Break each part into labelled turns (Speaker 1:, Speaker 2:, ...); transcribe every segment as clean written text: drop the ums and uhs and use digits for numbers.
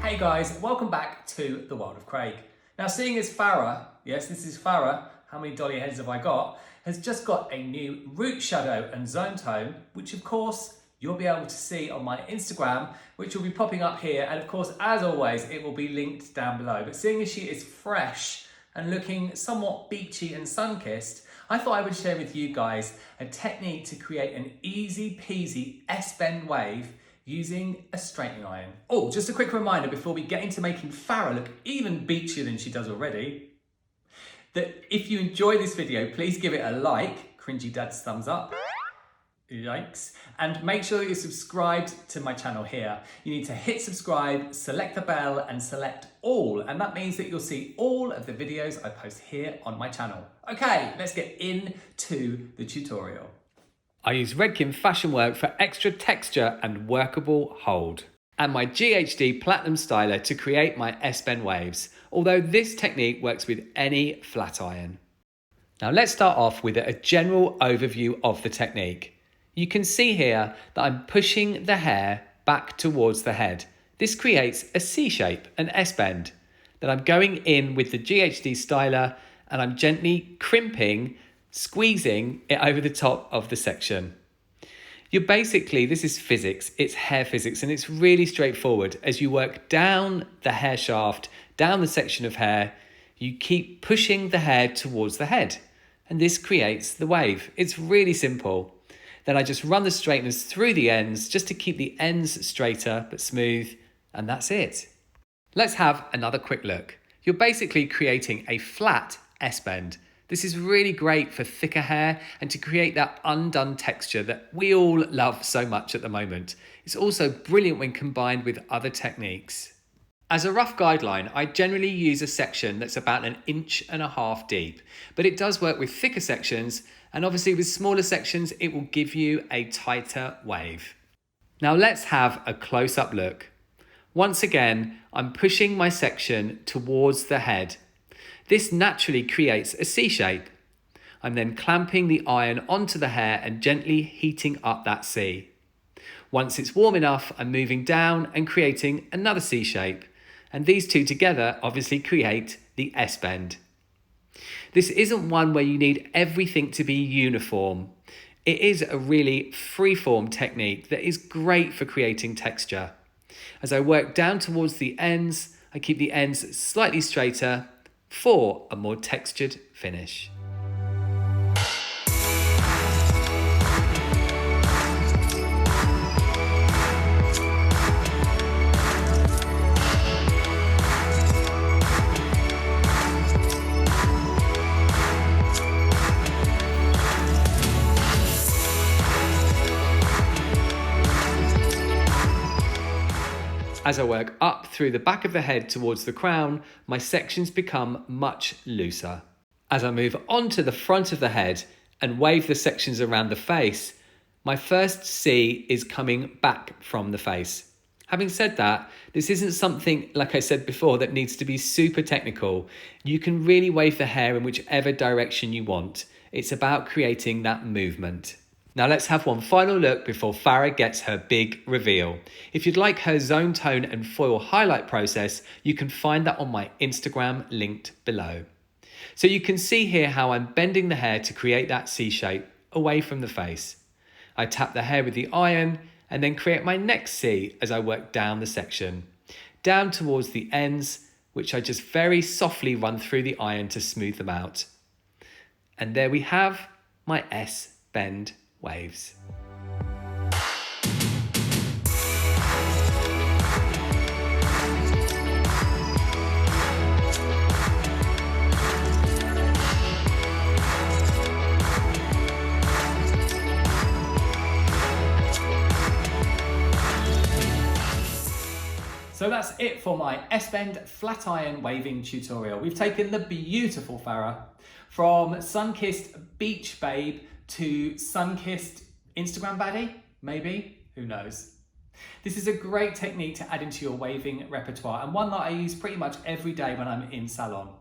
Speaker 1: Hey guys, welcome back to the world of Craig. Now seeing as Farrah, yes this is Farrah, how many dolly heads have I got, has just got a new root shadow and zone tone, which of course you'll be able to see on my Instagram, which will be popping up here, and of course as always it will be linked down below. But seeing as she is fresh and looking somewhat beachy and sun-kissed, I thought I would share with you guys a technique to create an easy peasy S-bend wave using a straightening iron. Oh, just a quick reminder before we get into making Farrah look even beachier than she does already, that if you enjoy this video, please give it a like, cringy dad's thumbs up, yikes, and make sure that you're subscribed to my channel here. You need to hit subscribe, select the bell and select all, and that means that you'll see all of the videos I post here on my channel. Okay, let's get into the tutorial. I use Redken Fashion Work for extra texture and workable hold, and my GHD Platinum Styler to create my S-bend waves, although this technique works with any flat iron. Now let's start off with a general overview of the technique. You can see here that I'm pushing the hair back towards the head. This creates a C shape, an S-bend. Then I'm going in with the GHD styler and I'm gently crimping, squeezing it over the top of the section. This is physics, it's hair physics, and it's really straightforward. As you work down the hair shaft, down the section of hair, you keep pushing the hair towards the head, and this creates the wave. It's really simple. Then I just run the straighteners through the ends just to keep the ends straighter but smooth, and that's it. Let's have another quick look. You're basically creating a flat S-bend. This is really great for thicker hair and to create that undone texture that we all love so much at the moment. It's also brilliant when combined with other techniques. As a rough guideline, I generally use a section that's about 1.5 inches deep, but it does work with thicker sections, and obviously with smaller sections, it will give you a tighter wave. Now let's have a close-up look. Once again, I'm pushing my section towards the head. This naturally creates a C shape. I'm then clamping the iron onto the hair and gently heating up that C. Once it's warm enough, I'm moving down and creating another C shape. And these two together obviously create the S-bend. This isn't one where you need everything to be uniform. It is a really free-form technique that is great for creating texture. As I work down towards the ends, I keep the ends slightly straighter for a more textured finish. As I work up through the back of the head towards the crown, my sections become much looser. As I move onto the front of the head and wave the sections around the face, my first C is coming back from the face. Having said that, this isn't something, like I said before, that needs to be super technical. You can really wave the hair in whichever direction you want. It's about creating that movement. Now let's have one final look before Farrah gets her big reveal. If you'd like her zone tone and foil highlight process, you can find that on my Instagram linked below. So you can see here how I'm bending the hair to create that C shape away from the face. I tap the hair with the iron and then create my next C as I work down the section, down towards the ends, which I just very softly run through the iron to smooth them out. And there we have my S-bend waves. So that's it for my S-bend flat iron waving tutorial. We've taken the beautiful Farrah from sun-kissed beach babe to sun-kissed Instagram baddie, maybe, who knows. This is a great technique to add into your waving repertoire, and one that I use pretty much every day when I'm in salon.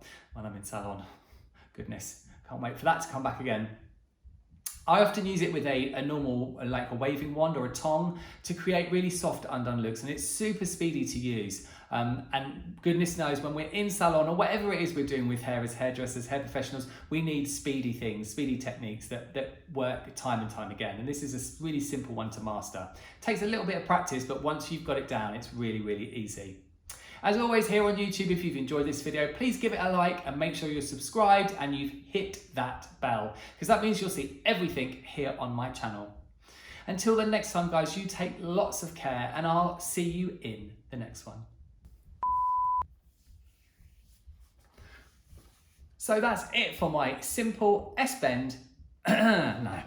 Speaker 1: Goodness, can't wait for that to come back again. I often use it with a normal, like a waving wand or a tong, to create really soft undone looks, and it's super speedy to use. And goodness knows, when we're in salon or whatever it is we're doing with hair as hairdressers, hair professionals, we need speedy things, speedy techniques that work time and time again. And this is a really simple one to master. Takes a little bit of practice, but once you've got it down, it's really, really easy. As always, here on YouTube, if you've enjoyed this video, please give it a like and make sure you're subscribed and you've hit that bell, because that means you'll see everything here on my channel. Until the next time, guys, you take lots of care, and I'll see you in the next one. So that's it for my simple S-bend. No.